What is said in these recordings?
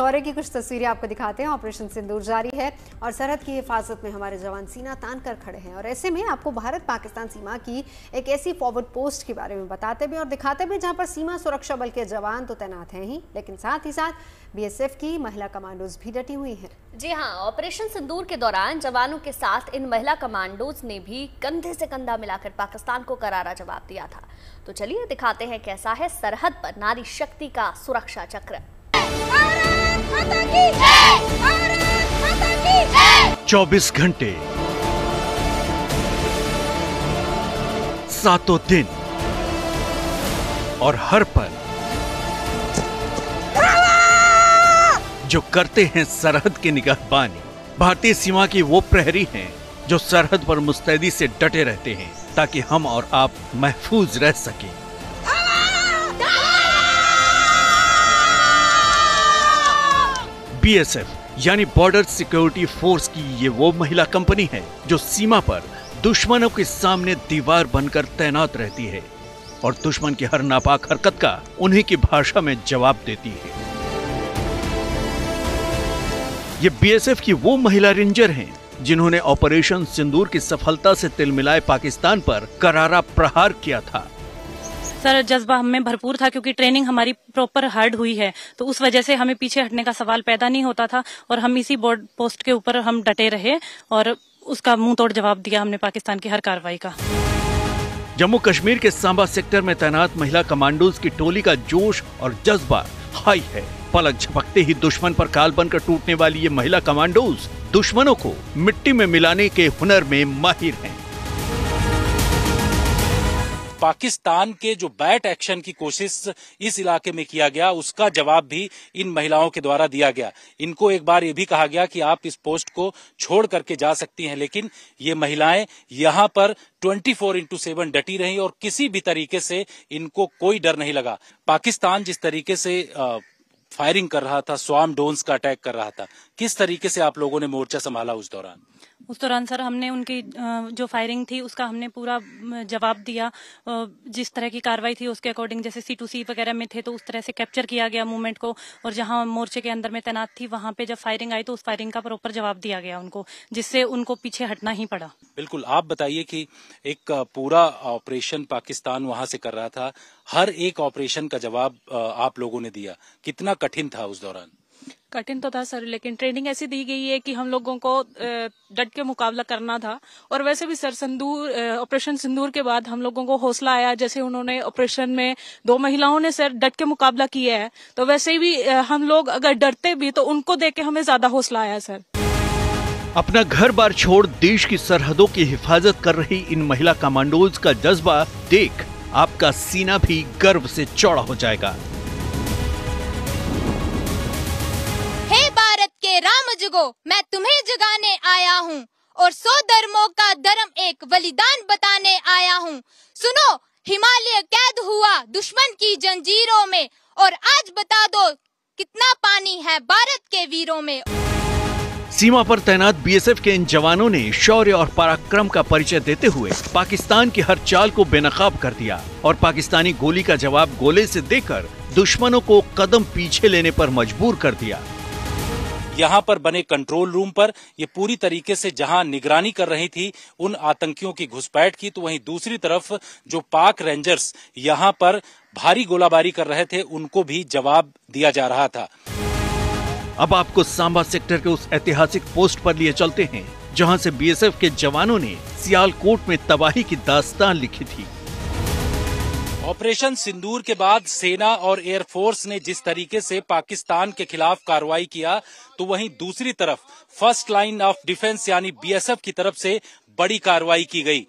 दौरे की कुछ तस्वीरें आपको दिखाते हैं। ऑपरेशन सिंदूर जारी है और सरहद की हिफाजत में हमारे जवान सीना तान कर खड़े हैं। और ऐसे में आपको भारत पाकिस्तान सीमा की एक ऐसी फॉरवर्ड पोस्ट के बारे में बताते भी और दिखाते भी जहां पर सीमा सुरक्षा बल के जवान तो तैनात हैं ही, लेकिन साथ ही साथ बीएसएफ की महिला कमांडोज भी डटी हुई हैं। जी हाँ, ऑपरेशन सिंदूर के दौरान जवानों के साथ इन महिला कमांडोज ने भी कंधे से कंधा मिलाकर पाकिस्तान को करारा जवाब दिया था। तो चलिए दिखाते हैं कैसा है सरहद पर नारी शक्ति का सुरक्षा चक्र। 24 घंटे 7 दिन और हर पल जो करते हैं सरहद की निगहबानी। भारतीय सीमा की वो प्रहरी हैं जो सरहद पर मुस्तैदी से डटे रहते हैं ताकि हम और आप महफूज रह सकें। बीएसएफ यानी बॉर्डर सिक्योरिटी फोर्स की ये वो महिला कंपनी है जो सीमा पर दुश्मनों के सामने दीवार बनकर तैनात रहती है और दुश्मन की हर नापाक हरकत का उन्हीं की भाषा में जवाब देती है। ये बीएसएफ की वो महिला रेंजर हैं जिन्होंने ऑपरेशन सिंदूर की सफलता से तिलमिलाए पाकिस्तान पर करारा प्रहार किया था। सर, जज्बा हमें भरपूर था क्योंकि ट्रेनिंग हमारी प्रॉपर हार्ड हुई है, तो उस वजह से हमें पीछे हटने का सवाल पैदा नहीं होता था और हम इसी बोर्ड पोस्ट के ऊपर हम डटे रहे और उसका मुंह तोड़ जवाब दिया हमने पाकिस्तान की हर कार्रवाई का। जम्मू कश्मीर के सांबा सेक्टर में तैनात महिला कमांडोज की टोली का जोश और जज्बा हाई है। पलक झपकते ही दुश्मन पर काल बनकर टूटने वाली ये महिला कमांडोज दुश्मनों को मिट्टी में मिलाने के हुनर में माहिर हैं। पाकिस्तान के जो बैट एक्शन की कोशिश इस इलाके में किया गया उसका जवाब भी इन महिलाओं के द्वारा दिया गया। इनको एक बार ये भी कहा गया कि आप इस पोस्ट को छोड़ करके जा सकती हैं, लेकिन ये महिलाएं यहाँ पर 24/7 डटी रहीं और किसी भी तरीके से इनको कोई डर नहीं लगा। पाकिस्तान जिस तरीके से फायरिंग कर रहा था, स्वार्म ड्रोन्स का अटैक कर रहा था, किस तरीके से आप लोगों ने मोर्चा संभाला उस दौरान? उस दौरान सर हमने उनकी जो फायरिंग थी उसका हमने पूरा जवाब दिया। जिस तरह की कार्रवाई थी उसके अकॉर्डिंग, जैसे C2C वगैरह में थे तो उस तरह से कैप्चर किया गया मूवमेंट को, और जहां मोर्चे के अंदर में तैनात थी वहां पे जब फायरिंग आई तो उस फायरिंग का प्रॉपर जवाब दिया गया उनको, जिससे उनको पीछे हटना ही पड़ा। बिल्कुल, आप बताइए कि एक पूरा ऑपरेशन पाकिस्तान वहां से कर रहा था, हर एक ऑपरेशन का जवाब आप लोगों ने दिया, कितना कठिन था उस दौरान? कठिन तो था सर, लेकिन ट्रेनिंग ऐसी दी गई है कि हम लोगों को डट के मुकाबला करना था। और वैसे भी सर ऑपरेशन सिंदूर के बाद हम लोगों को हौसला आया, जैसे उन्होंने ऑपरेशन में 2 महिलाओं ने सर डट के मुकाबला किया है, तो वैसे भी हम लोग अगर डरते भी तो उनको देख के हमें ज्यादा हौसला आया सर। अपना घर बार छोड़ देश की सरहदों की हिफाजत कर रही इन महिला कमांडोज का जज्बा देख आपका सीना भी गर्व से चौड़ा हो जाएगा। हे भारत के राम जुगो, मैं तुम्हें जगाने आया हूँ और 100 धर्मों का धर्म एक बलिदान बताने आया हूँ। सुनो, हिमालय कैद हुआ दुश्मन की जंजीरों में और आज बता दो कितना पानी है भारत के वीरों में। सीमा पर तैनात बीएसएफ के इन जवानों ने शौर्य और पराक्रम का परिचय देते हुए पाकिस्तान की हर चाल को बेनकाब कर दिया और पाकिस्तानी गोली का जवाब गोले से देकर दुश्मनों को कदम पीछे लेने पर मजबूर कर दिया। यहाँ पर बने कंट्रोल रूम पर ये पूरी तरीके से जहां निगरानी कर रही थी उन आतंकियों की घुसपैठ की, तो वहीं दूसरी तरफ जो पाक रेंजर्स यहाँ पर भारी गोलाबारी कर रहे थे उनको भी जवाब दिया जा रहा था। अब आपको सांबा सेक्टर के उस ऐतिहासिक पोस्ट पर लिए चलते हैं जहां से बीएसएफ के जवानों ने सियालकोट में तबाही की दास्तान लिखी थी। ऑपरेशन सिंदूर के बाद सेना और एयरफोर्स ने जिस तरीके से पाकिस्तान के खिलाफ कार्रवाई किया, तो वहीं दूसरी तरफ फर्स्ट लाइन ऑफ डिफेंस यानी बीएसएफ की तरफ से बड़ी कार्रवाई की गई।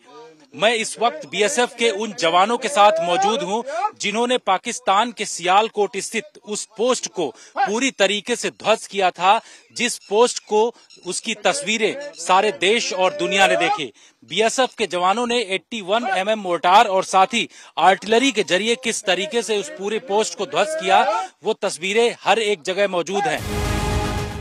मैं इस वक्त बीएसएफ के उन जवानों के साथ मौजूद हूं जिन्होंने पाकिस्तान के सियालकोट स्थित उस पोस्ट को पूरी तरीके से ध्वस्त किया था, जिस पोस्ट को उसकी तस्वीरें सारे देश और दुनिया ने देखी। बीएसएफ के जवानों ने 81 mm मोर्टार और साथ ही आर्टिलरी के जरिए किस तरीके से उस पूरे पोस्ट को ध्वस्त किया, वो तस्वीरें हर एक जगह मौजूद हैं।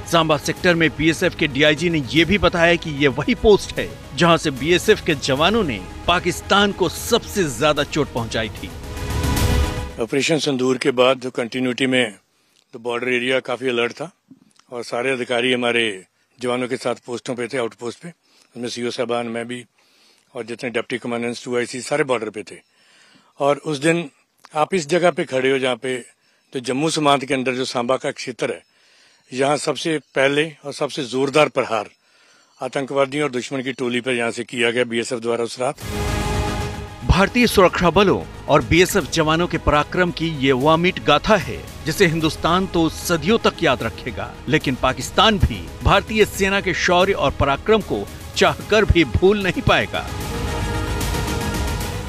सांबा सेक्टर में बीएसएफ के डीआईजी ने यह भी बताया कि ये वही पोस्ट है जहां से बीएसएफ के जवानों ने पाकिस्तान को सबसे ज्यादा चोट पहुंचाई थी। ऑपरेशन सिंदूर के बाद कंटिन्यूटी में तो बॉर्डर एरिया काफ़ी अलर्ट था और सारे अधिकारी हमारे जवानों के साथ पोस्टों पे थे, आउटपोस्ट पे। उसमें सीओ साहबान, मैं भी और जितने डिप्टी कमांडेंट्स 2IC सारे बॉर्डर पे थे। और उस दिन आप इस जगह पे खड़े हो जहाँ पे तो जम्मू सीमांत के अंदर जो सांबा का क्षेत्र है, यहाँ सबसे पहले और सबसे जोरदार प्रहार आतंकवादियों और दुश्मन की टोली पर यहाँ से किया गया BSF द्वारा उस रात। भारतीय सुरक्षा बलों और BSF जवानों के पराक्रम की ये वामिट गाथा है जिसे हिंदुस्तान तो सदियों तक याद रखेगा, लेकिन पाकिस्तान भी भारतीय सेना के शौर्य और पराक्रम को चाहकर भी भूल नहीं पाएगा।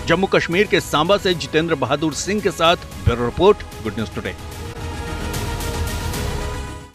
जम्मू कश्मीर के सांबा से जितेंद्र बहादुर सिंह के साथ bureau report, good news today.